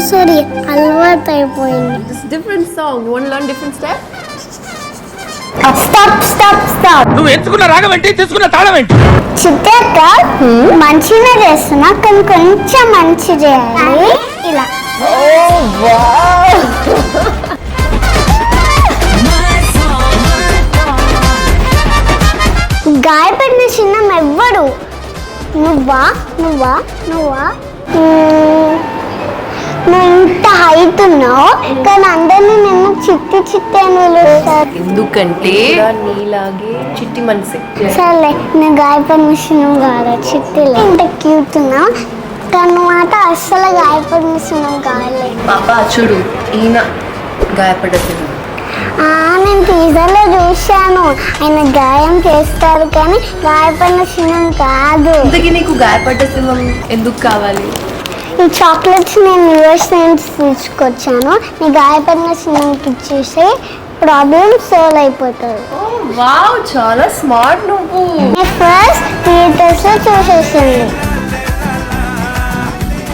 Sorry, అలవాటు అయిపోయింది. This is different song. You want to learn different step? Stop. నువ్వు ఎంచుకున్న రాగం ఏంటి, తీసుకున్న తాళం ఏంటి? చిత్రక మంచిగా చేస్తున్నా, కానీ కొంచెం మంచి చేయాలి. ఇలా గాయపడిన చిన్నం ఎవ్వడు? నువ్వా? నువ్వు ఇంత హైట్ ఉన్నావు, కానీ అందరినీ నేను చిట్టి అని పిలుస్తారు. ఎందుకంటే నీలాగే చిట్టి మనసే. సర్లే, నేను గాయపడిన చిన్నం కాదు, చిట్టిలే. ఇంత క్యూట్ ఉన్నావు, కానీ మాట అస్సలు గాయపడిన చిన్నం కాలే. పాప చూడు, ఈయన గాయపడ్డ నేను టీజర్లో చూశాను, ఆయన గాయం చేస్తారు కానీ గాయపడిన చిన్నం కాదు. ఇంతకీ నీకు గాయపడ్డ సింహం ఎందుకు కావాలి? ఈ చాక్లెట్స్ నేను యూఎస్ నుంచి తీసుకొచ్చాను. నీ గాయపడిన చిన్నంకి ఇచ్చేసి ప్రాబ్లం సాల్వ్ అయిపోతుంది. వావ్, చాలా స్మార్ట్ నువ్వు. ఫస్ట్ థియేటర్స్లో చూసేసింది.